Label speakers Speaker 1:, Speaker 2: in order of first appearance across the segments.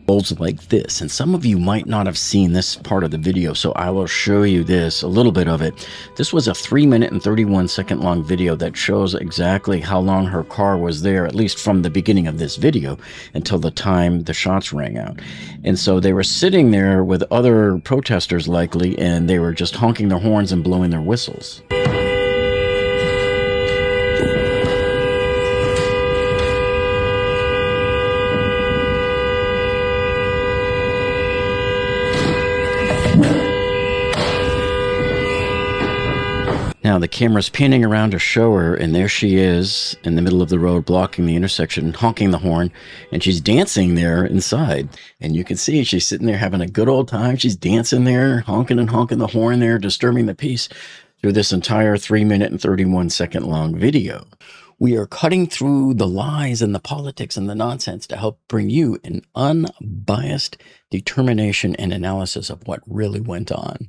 Speaker 1: Folds like this, and some of you might not have seen this part of the video, so I will show you this, a little bit of it. This was a 3-minute and 31-second long video that shows exactly how long her car was there, at least from the beginning of this video until the time the shots rang out. And so they were sitting there with other protesters likely, and they were just honking their horns and blowing their whistles. Now the camera's panning around to show her, and there she is in the middle of the road blocking the intersection, honking the horn, and she's dancing there inside. And you can see she's sitting there having a good old time. She's dancing there, honking and honking the horn there, disturbing the peace through this entire 3-minute and 31-second long video. We are cutting through the lies and the politics and the nonsense to help bring you an unbiased determination and analysis of what really went on.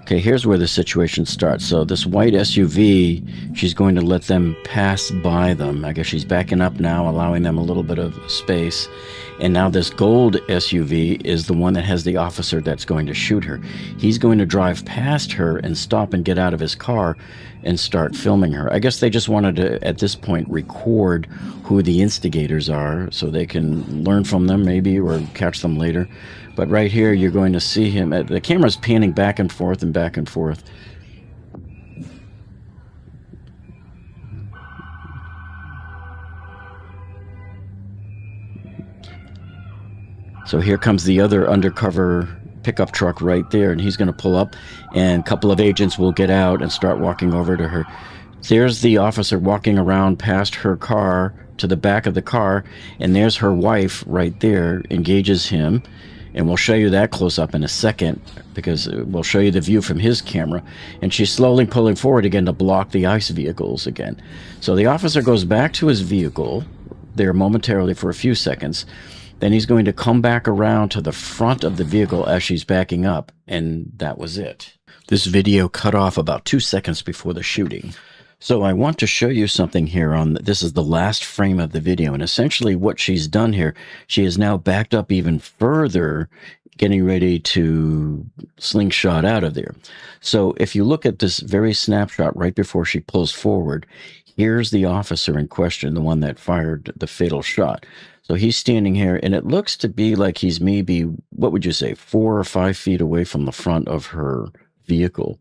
Speaker 1: Okay, here's where the situation starts. So this white SUV, she's going to let them pass by them. I guess she's backing up now, allowing them a little bit of space. And now this gold SUV is the one that has the officer that's going to shoot her. He's going to drive past her and stop and get out of his car and start filming her. I guess they just wanted to, at this point, record who the instigators are so they can learn from them maybe or catch them later. But right here, you're going to see him. The camera's panning back and forth and back and forth. So here comes the other undercover pickup truck right there, and he's going to pull up, and a couple of agents will get out and start walking over to her. There's the officer walking around past her car to the back of the car, and there's her wife right there, engages him. And we'll show you that close up in a second because we'll show you the view from his camera. And she's slowly pulling forward again to block the ICE vehicles again. So the officer goes back to his vehicle there momentarily for a few seconds. Then he's going to come back around to the front of the vehicle as she's backing up. And that was it. This video cut off about 2 seconds before the shooting. So I want to show you something here this is the last frame of the video, and essentially what she's done here, she is now backed up even further, getting ready to slingshot out of there. So if you look at this very snapshot right before she pulls forward, here's the officer in question, the one that fired the fatal shot. So he's standing here, and it looks to be like he's maybe, what would you say, 4 or 5 feet away from the front of her vehicle.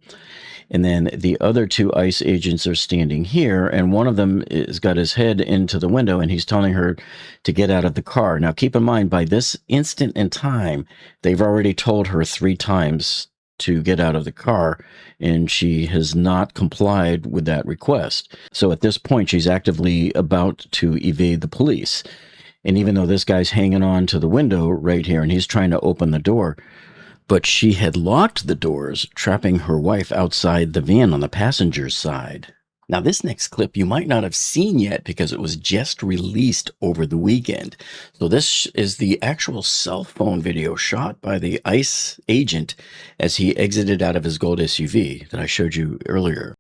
Speaker 1: And then the other 2 ICE agents are standing here, and one of them has got his head into the window, and he's telling her to get out of the car. Now, keep in mind, by this instant in time, they've already told her 3 times to get out of the car, and she has not complied with that request. So at this point, she's actively about to evade the police. And even though this guy's hanging on to the window right here, and he's trying to open the door, but she had locked the doors, trapping her wife outside the van on the passenger's side. Now, this next clip you might not have seen yet because it was just released over the weekend. So this is the actual cell phone video shot by the ICE agent as he exited out of his gold SUV that I showed you earlier.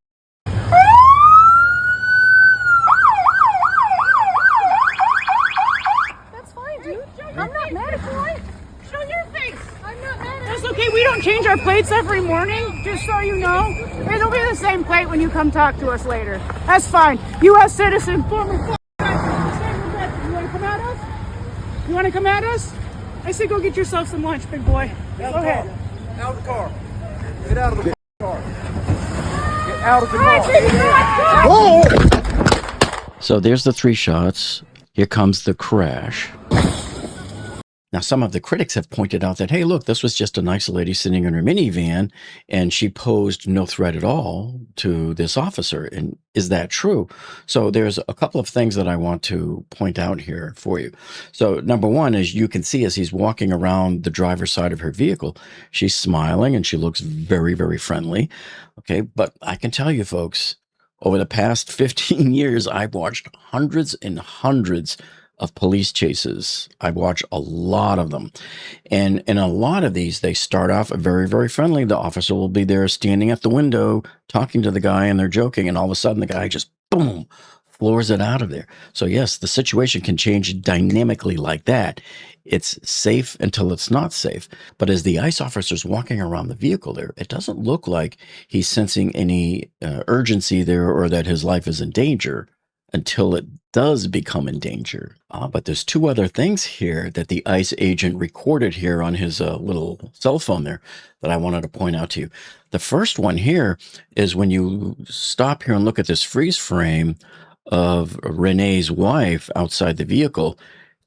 Speaker 2: That's fine, dude. I'm not mad at you. Show your face. I'm not mad at you. That's okay. We don't change our plates every morning, just so you know. It'll be the same plate when you come talk to us later. That's fine. U.S. citizen, former. You want to come at us? You want to come at us? I said go get yourself some lunch, big boy. Go ahead.
Speaker 3: Out of the car. Get out of the car. Get out of the car.
Speaker 1: So there's the 3 shots. Here comes the crash. Now, some of the critics have pointed out that, hey, look, this was just a nice lady sitting in her minivan, and she posed no threat at all to this officer. And is that true? So there's a couple of things that I want to point out here for you. So number one is you can see as he's walking around the driver's side of her vehicle, she's smiling and she looks very, very friendly. Okay, but I can tell you, folks, over the past 15 years, I've watched hundreds and hundreds of police chases. I watch a lot of them. And in a lot of these, they start off very, very friendly. The officer will be there standing at the window talking to the guy, and they're joking. And all of a sudden, the guy just, boom, floors it out of there. So yes, the situation can change dynamically like that. It's safe until it's not safe. But as the ICE officer's walking around the vehicle there, it doesn't look like he's sensing any urgency there or that his life is in danger until it does become in danger. But there's two other things here that the ICE agent recorded here on his little cell phone there that I wanted to point out to you. The first one here is when you stop here and look at this freeze frame of Renee's wife outside the vehicle,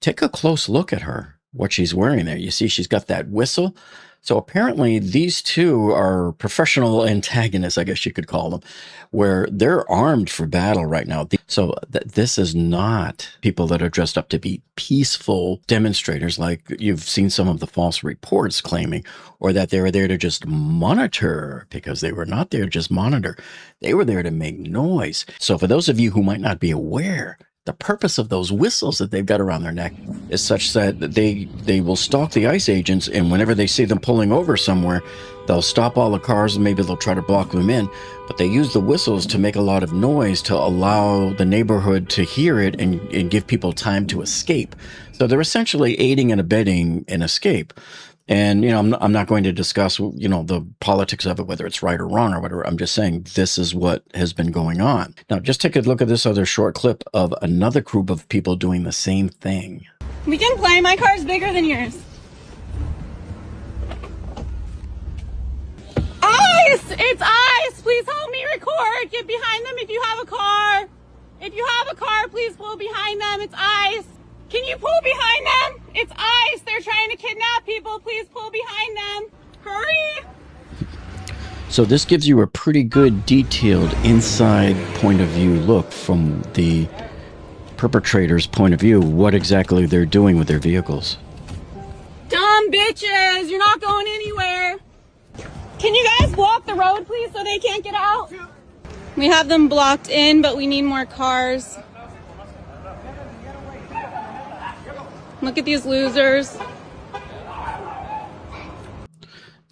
Speaker 1: take a close look at her, what she's wearing there. You see she's got that whistle. So apparently these two are professional antagonists, I guess you could call them, where they're armed for battle right now. So this is not people that are dressed up to be peaceful demonstrators like you've seen some of the false reports claiming, or that they were there to just monitor, because they were not there to just monitor. They were there to make noise. So for those of you who might not be aware, the purpose of those whistles that they've got around their neck is such that they will stalk the ICE agents, and whenever they see them pulling over somewhere, they'll stop all the cars and maybe they'll try to block them in. But they use the whistles to make a lot of noise to allow the neighborhood to hear it and give people time to escape. So they're essentially aiding and abetting an escape. And, I'm not going to discuss, the politics of it, whether it's right or wrong or whatever. I'm just saying this is what has been going on. Now, just take a look at this other short clip of another group of people doing the same thing.
Speaker 4: We can play. My car's bigger than yours. ICE! It's ICE! Please help me record. Get behind them if you have a car. If you have a car, please pull behind them. It's ICE. Can you pull behind them? It's ICE. They're trying to kidnap people. Please pull behind them. Hurry.
Speaker 1: So this gives you a pretty good detailed inside point of view look from the perpetrator's point of view, what exactly they're doing with their vehicles.
Speaker 4: Dumb bitches. You're not going anywhere. Can you guys block the road, please, so they can't get out? We have them blocked in, but we need more cars. Look at these losers.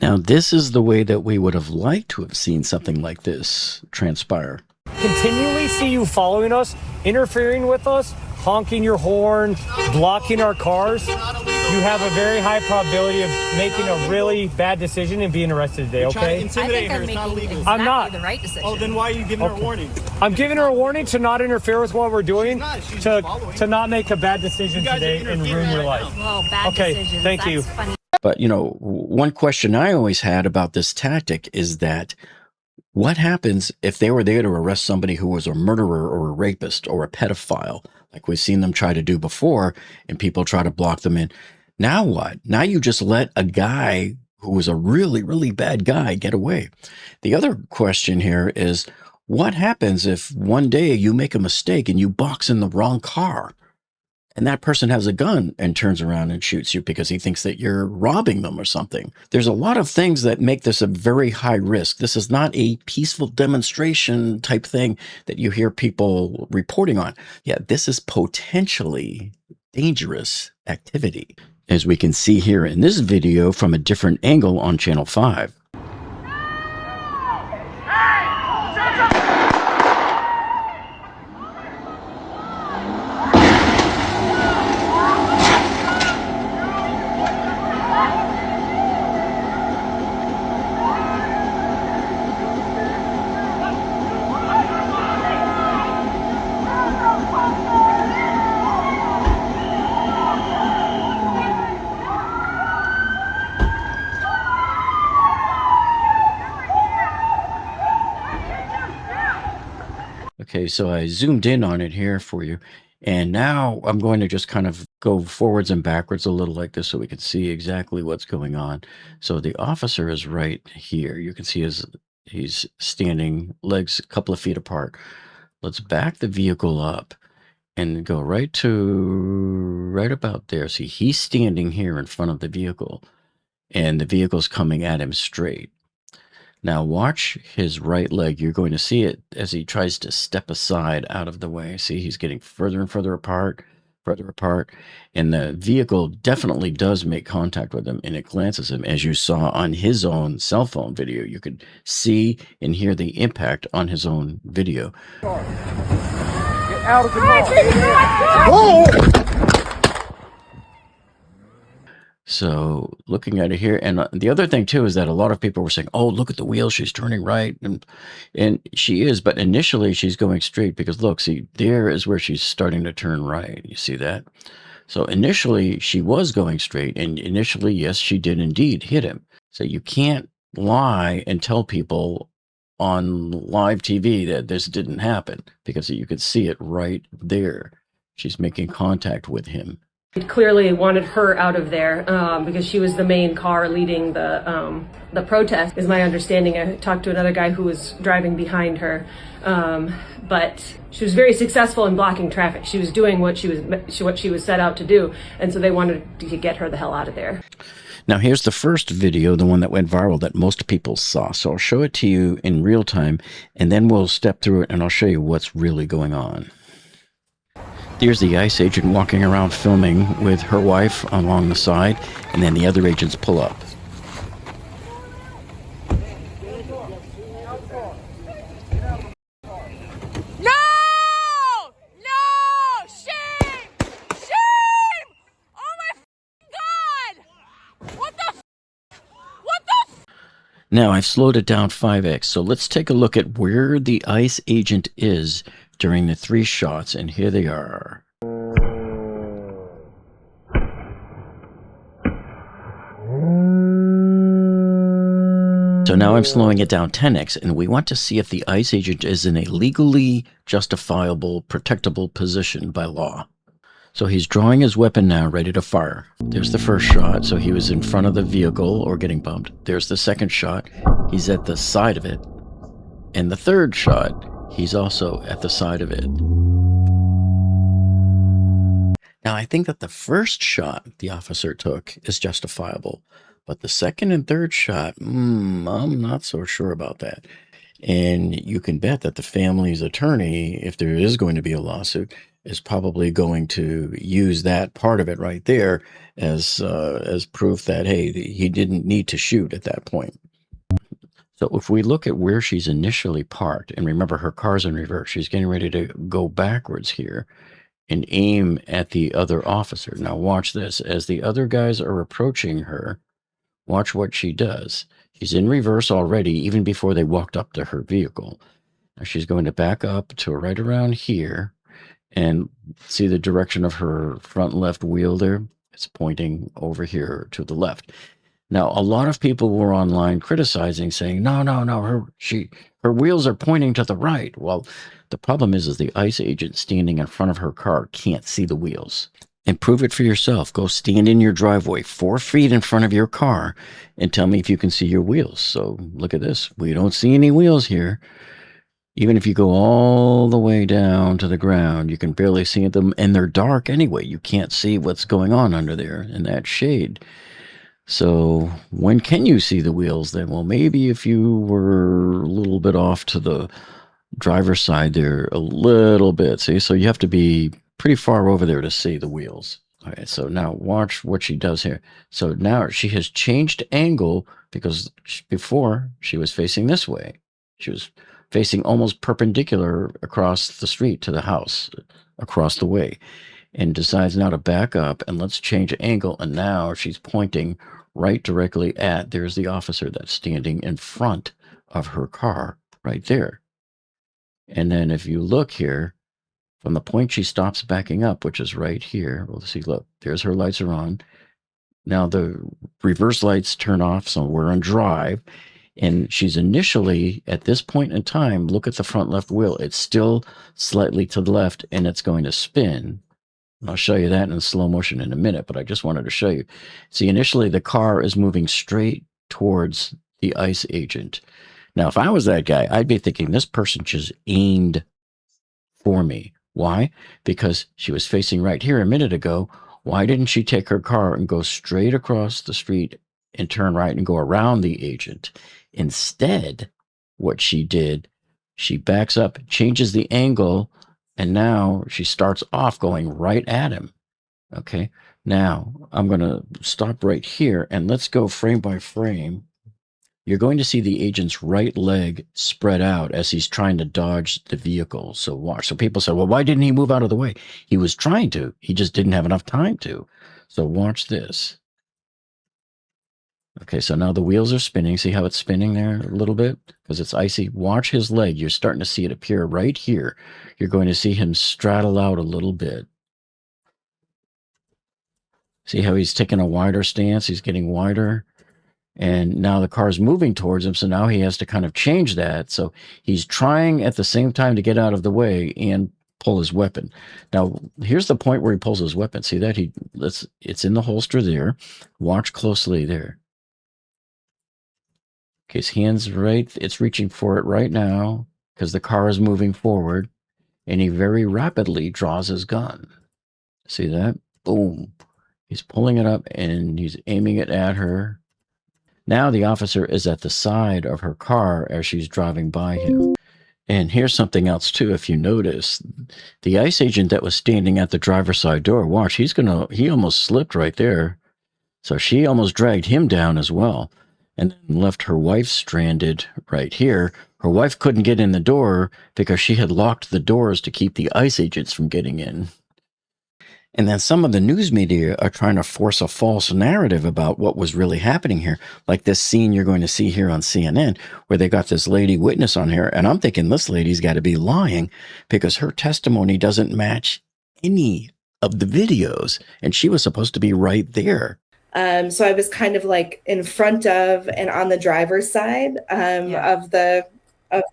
Speaker 1: Now, this is the way that we would have liked to have seen something like this transpire.
Speaker 5: Continually see you following us, interfering with us, honking your horn, blocking our cars. You have a very high probability of making a really bad decision and being arrested today, okay?
Speaker 6: I think I'm making exactly
Speaker 5: I'm not.
Speaker 6: the right decision.
Speaker 3: Oh, then why are you giving her a warning?
Speaker 5: I'm giving her a warning to not interfere with what we're doing,
Speaker 3: She's
Speaker 5: to not make a bad decision today and ruin your life.
Speaker 6: Well, bad
Speaker 5: Okay,
Speaker 6: decisions.
Speaker 5: thank you.
Speaker 6: That's funny.
Speaker 1: But, one question I always had about this tactic is that what happens if they were there to arrest somebody who was a murderer or a rapist or a pedophile, like we've seen them try to do before, and people try to block them in? Now what? Now you just let a guy who was a really, really bad guy get away. The other question here is, what happens if one day you make a mistake and you box in the wrong car and that person has a gun and turns around and shoots you because he thinks that you're robbing them or something? There's a lot of things that make this a very high risk. This is not a peaceful demonstration type thing that you hear people reporting on. Yeah, this is potentially dangerous activity, as we can see here in this video from a different angle on Channel 5. Okay, so I zoomed in on it here for you. And now I'm going to just kind of go forwards and backwards a little like this so we can see exactly what's going on. So the officer is right here. You can see he's standing, legs a couple of feet apart. Let's back the vehicle up and go right about there. See, he's standing here in front of the vehicle and the vehicle's coming at him straight. Now watch his right leg. You're going to see it as he tries to step aside out of the way. See, he's getting further and further apart further apart, and the vehicle definitely does make contact with him, and it glances him, as you saw on his own cell phone video. You could see and hear the impact on his own video.
Speaker 3: Get out of the car. Whoa!
Speaker 1: So looking at it here, and the other thing too is that a lot of people were saying, "Oh, look at the wheel; she's turning right," and she is, but initially she's going straight because look, see, there is where she's starting to turn right. You see that? So initially she was going straight, and initially, yes, she did indeed hit him. So you can't lie and tell people on live TV that this didn't happen, because you could see it right there. She's making contact with him.
Speaker 6: It clearly wanted her out of there because she was the main car leading the protest, is my understanding. I talked to another guy who was driving behind her, but she was very successful in blocking traffic. She was doing what she was set out to do, and so they wanted to get her the hell out of there.
Speaker 1: Now here's the first video, the one that went viral that most people saw. So I'll show it to you in real time, and then we'll step through it and I'll show you what's really going on. There's the ICE agent walking around filming with her wife along the side, and then the other agents pull up.
Speaker 2: No! No! Shame! Shame! Oh my God! What the What the
Speaker 1: Now I've slowed it down 5x, so let's take a look at where the ICE agent is during the 3 shots, and here they are. So now I'm slowing it down 10x, and we want to see if the ICE agent is in a legally justifiable, protectable position by law. So he's drawing his weapon now, ready to fire. There's the first shot, so he was in front of the vehicle or getting bumped. There's the second shot, he's at the side of it. And the third shot, he's also at the side of it. Now, I think that the first shot the officer took is justifiable, but the second and third shot, I'm not so sure about that. And you can bet that the family's attorney, if there is going to be a lawsuit, is probably going to use that part of it right there as proof that, hey, he didn't need to shoot at that point. So if we look at where she's initially parked, and remember her car's in reverse, she's getting ready to go backwards here and aim at the other officer. Now watch this. As the other guys are approaching her, watch what she does. She's in reverse already, even before they walked up to her vehicle. Now she's going to back up to right around here and see the direction of her front left wheel there. It's pointing over here to the left. Now, a lot of people were online criticizing, saying, no, her wheels are pointing to the right. Well, the problem is the ICE agent standing in front of her car can't see the wheels. And prove it for yourself. Go stand in your driveway 4 feet in front of your car and tell me if you can see your wheels. So look at this. We don't see any wheels here. Even if you go all the way down to the ground, you can barely see them, and they're dark anyway. You can't see what's going on under there in that shade. So when can you see the wheels then? Well, maybe if you were a little bit off to the driver's side there a little bit. See, so you have to be pretty far over there to see the wheels. All right, so now watch what she does here. So now she has changed angle because before she was facing this way. She was facing almost perpendicular across the street to the house, across the way, and decides now to back up and let's change angle. And now she's pointing right directly at, there's the officer that's standing in front of her car right there. And then if you look here, from the point she stops backing up, which is right here, we'll see, look, there's her lights are on. Now the reverse lights turn off, so we're on drive. And she's initially, at this point in time, look at the front left wheel. It's still slightly to the left, and it's going to spin. I'll show you that in slow motion in a minute, but I just wanted to show you. See, initially the car is moving straight towards the ICE agent. Now, if I was that guy, I'd be thinking this person just aimed for me. Why? Because she was facing right here a minute ago. Why didn't she take her car and go straight across the street and turn right and go around the agent? Instead, what she did, she backs up, changes the angle, and now she starts off going right at him. Okay. Now I'm going to stop right here and let's go frame by frame. You're going to see the agent's right leg spread out as he's trying to dodge the vehicle. So watch. So people say, well, why didn't he move out of the way? He was trying to. He just didn't have enough time to. So watch this. Okay, so now the wheels are spinning. See how it's spinning there a little bit? Because it's icy. Watch his leg. You're starting to see it appear right here. You're going to see him straddle out a little bit. See how he's taking a wider stance? He's getting wider. And now the car's moving towards him, so now he has to kind of change that. So he's trying at the same time to get out of the way and pull his weapon. Now, here's the point where he pulls his weapon. See that? It's in the holster there. Watch closely there. Okay, his hand's right. It's reaching for it right now because the car is moving forward. And he very rapidly draws his gun. See that? Boom. He's pulling it up and he's aiming it at her. Now the officer is at the side of her car as she's driving by him. And here's something else too, if you notice. The ICE agent that was standing at the driver's side door, watch, he almost slipped right there. So she almost dragged him down as well. And then left her wife stranded right here. Her wife couldn't get in the door because she had locked the doors to keep the ICE agents from getting in. And then some of the news media are trying to force a false narrative about what was really happening here. Like this scene you're going to see here on CNN, where they got this lady witness on here. And I'm thinking this lady's got to be lying because her testimony doesn't match any of the videos. And she was supposed to be right there.
Speaker 7: So I was kind of like in front of and on the driver's side of the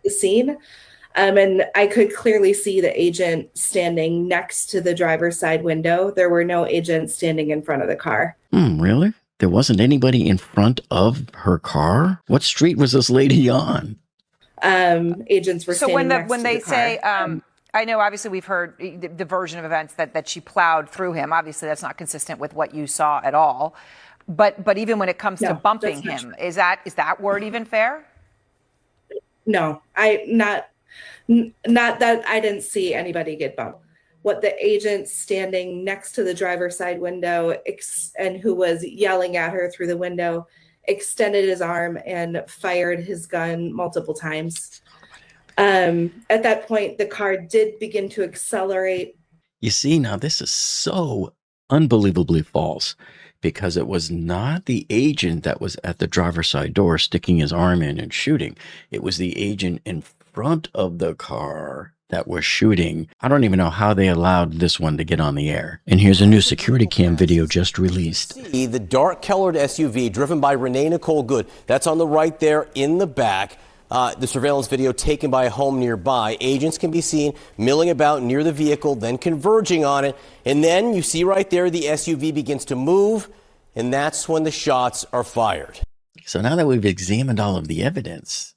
Speaker 7: scene. And I could clearly see the agent standing next to the driver's side window. There were no agents standing in front of the car.
Speaker 1: Really? There wasn't anybody in front of her car? What street was this lady on?
Speaker 7: Agents were standing next to the car. So
Speaker 8: when they say, I know obviously we've heard the version of events that she plowed through him. Obviously that's not consistent with what you saw at all. But even when it comes to bumping him, is that word even fair?
Speaker 7: No, not that I didn't see anybody get bumped. What the agent standing next to the driver's side window and who was yelling at her through the window extended his arm and fired his gun multiple times. At that point, the car did begin to accelerate.
Speaker 1: You see, now this is so unbelievably false because it was not the agent that was at the driver's side door sticking his arm in and shooting. It was the agent in front of the car that was shooting. I don't even know how they allowed this one to get on the air. And here's a new security cam video just released.
Speaker 9: See the dark-colored SUV driven by Renee Nicole Good. That's on the right there in the back. The surveillance video taken by a home nearby. Agents can be seen milling about near the vehicle, then converging on it. And then you see right there the SUV begins to move, and that's when the shots are fired.
Speaker 1: So now that we've examined all of the evidence,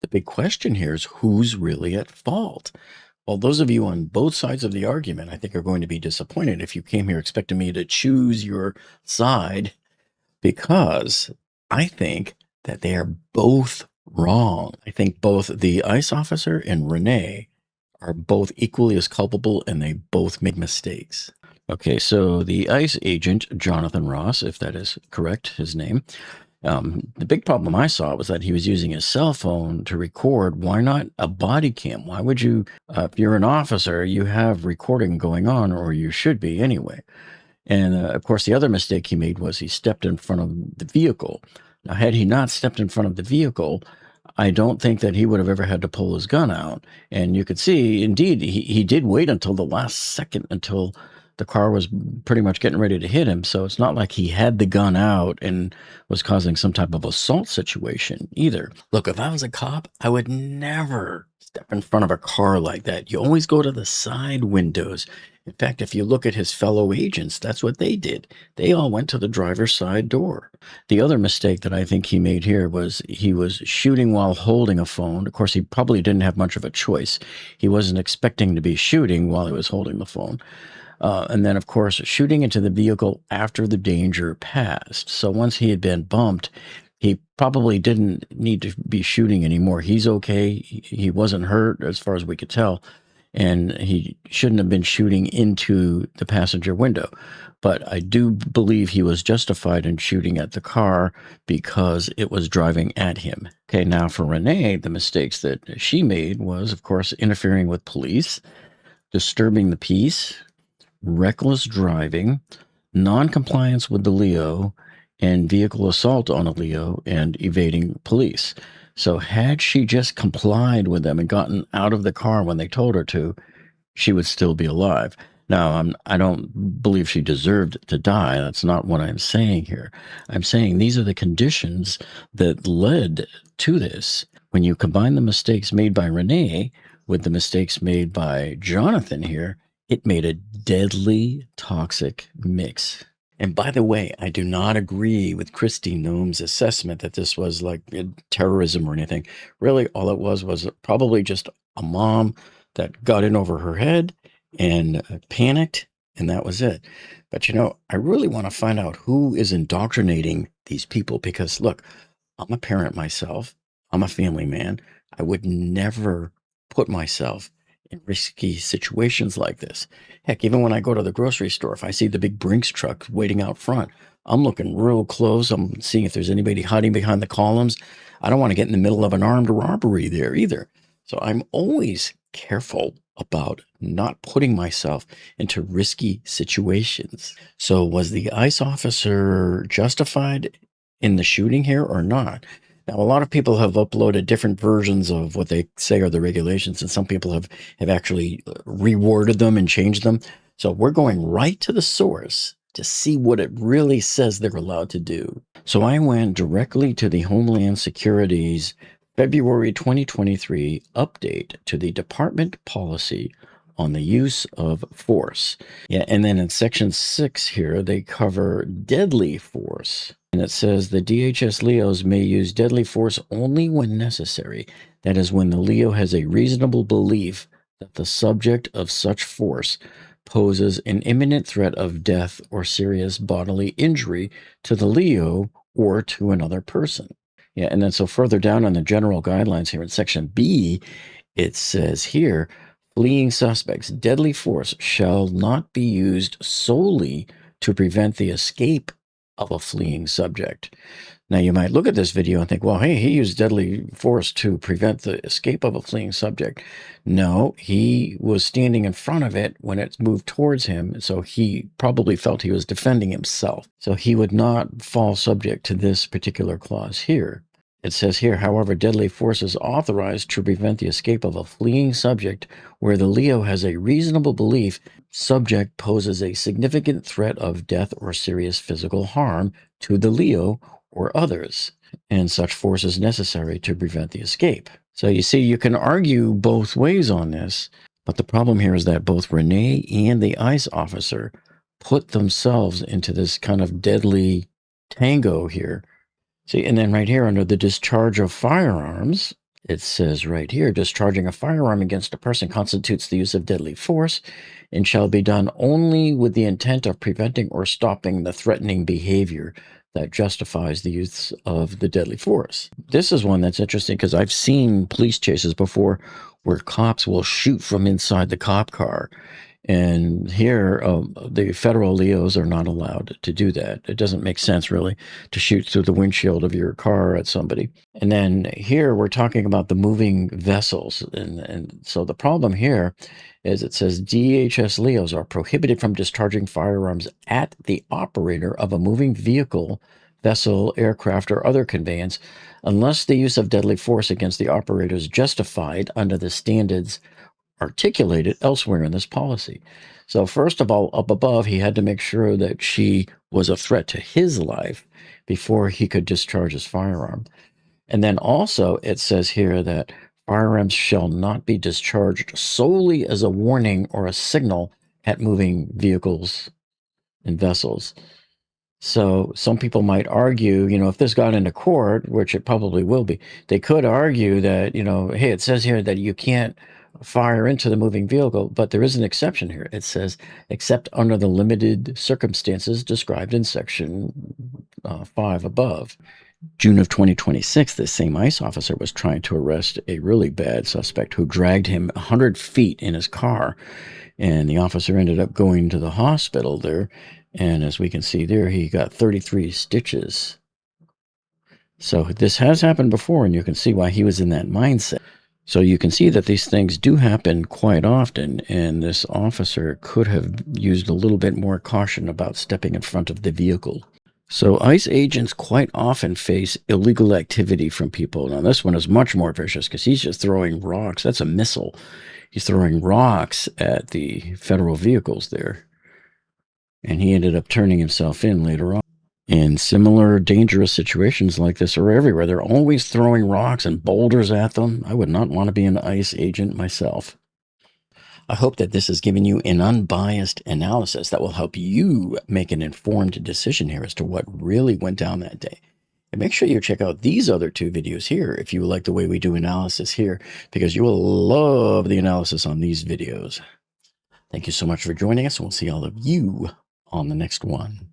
Speaker 1: the big question here is who's really at fault? Well, those of you on both sides of the argument, I think, are going to be disappointed if you came here expecting me to choose your side, because I think that they are both wrong. I think both the ICE officer and Renee are both equally as culpable, and they both make mistakes. Okay, so the ICE agent, Jonathan Ross, if that is correct, his name, the big problem I saw was that he was using his cell phone to record. Why not a body cam? Why would you, if you're an officer, you have recording going on, or you should be anyway. And of course, the other mistake he made was he stepped in front of the vehicle. Now, had he not stepped in front of the vehicle, I don't think that he would have ever had to pull his gun out. And you could see, indeed, he did wait until the last second, until the car was pretty much getting ready to hit him. So it's not like he had the gun out and was causing some type of assault situation either. Look, if I was a cop, I would never step in front of a car like that. You always go to the side windows. In fact, if you look at his fellow agents, that's what they did. They all went to the driver's side door. The other mistake that I think he made here was he was shooting while holding a phone. Of course, he probably didn't have much of a choice. He wasn't expecting to be shooting while he was holding the phone. And then, of course, shooting into the vehicle after the danger passed. So once he had been bumped, he probably didn't need to be shooting anymore. He's okay. He wasn't hurt as far as we could tell. and he shouldn't have been shooting into the passenger window. But I do believe he was justified in shooting at the car because it was driving at him. Okay, now for Renee, the mistakes that she made was, of course, interfering with police, disturbing the peace, reckless driving, non-compliance with the Leo, and vehicle assault on a Leo, and evading police. So had she just complied with them and gotten out of the car when they told her to, she would still be alive. Now, I don't believe she deserved to die. That's not what I'm saying here. I'm saying these are the conditions that led to this. When you combine the mistakes made by Renee with the mistakes made by Jonathan here, it made a deadly, toxic mix. And by the way, I do not agree with Kristi Noem's assessment that this was like terrorism or anything. Really, all it was probably just a mom that got in over her head and panicked, and that was it. But I really want to find out who is indoctrinating these people, because look, I'm a parent myself. I'm a family man. I would never put myself in risky situations like this. Heck, even when I go to the grocery store, if I see the big Brinks truck waiting out front, I'm looking real close. I'm seeing if there's anybody hiding behind the columns. I don't want to get in the middle of an armed robbery there either. So I'm always careful about not putting myself into risky situations. So was the ICE officer justified in the shooting here or not? Now, a lot of people have uploaded different versions of what they say are the regulations, and some people have actually reworded them and changed them. So we're going right to the source to see what it really says they're allowed to do. So I went directly to the Homeland Security's February 2023 update to the department policy on the use of force. Yeah, and then in Section 6 here, they cover deadly force. And it says the DHS Leos may use deadly force only when necessary. That is, when the Leo has a reasonable belief that the subject of such force poses an imminent threat of death or serious bodily injury to the Leo or to another person. Yeah, and then so further down on the general guidelines here in Section B, it says here, fleeing suspects' deadly force shall not be used solely to prevent the escape of a fleeing subject. Now, you might look at this video and think, well, hey, he used deadly force to prevent the escape of a fleeing subject. No, he was standing in front of it when it moved towards him, so he probably felt he was defending himself. So he would not fall subject to this particular clause here. It says here, however, deadly force is authorized to prevent the escape of a fleeing subject where the Leo has a reasonable belief subject poses a significant threat of death or serious physical harm to the Leo or others, and such force is necessary to prevent the escape. So you see, you can argue both ways on this, but the problem here is that both Renee and the ICE officer put themselves into this kind of deadly tango here. See, and then right here under the discharge of firearms, it says right here, discharging a firearm against a person constitutes the use of deadly force and shall be done only with the intent of preventing or stopping the threatening behavior that justifies the use of the deadly force. This is one that's interesting because I've seen police chases before where cops will shoot from inside the cop car. And here, the federal Leos are not allowed to do that. It doesn't make sense, really, to shoot through the windshield of your car at somebody. And then here, we're talking about the moving vessels. And so the problem here is it says DHS Leos are prohibited from discharging firearms at the operator of a moving vehicle, vessel, aircraft, or other conveyance, unless the use of deadly force against the operator is justified under the standards articulated elsewhere in this policy. So first of all, up above, he had to make sure that she was a threat to his life before he could discharge his firearm. And then also it says here that firearms shall not be discharged solely as a warning or a signal at moving vehicles and vessels. So some people might argue, if this got into court, which it probably will be, they could argue that, hey, it says here that you can't fire into the moving vehicle, but there is an exception here. It says, except under the limited circumstances described in Section 5 above. June of 2026, this same ICE officer was trying to arrest a really bad suspect who dragged him 100 feet in his car. And the officer ended up going to the hospital there. And as we can see there, he got 33 stitches. So this has happened before, and you can see why he was in that mindset. So you can see that these things do happen quite often, and this officer could have used a little bit more caution about stepping in front of the vehicle. So ICE agents quite often face illegal activity from people. Now this one is much more vicious because he's just throwing rocks. That's a missile. He's throwing rocks at the federal vehicles there. And he ended up turning himself in later on. And similar dangerous situations like this are everywhere. They're always throwing rocks and boulders at them. I would not want to be an ICE agent myself. I hope that this has given you an unbiased analysis that will help you make an informed decision here as to what really went down that day. And make sure you check out these other 2 videos here if you like the way we do analysis here, because you will love the analysis on these videos. Thank you so much for joining us, and we'll see all of you on the next one.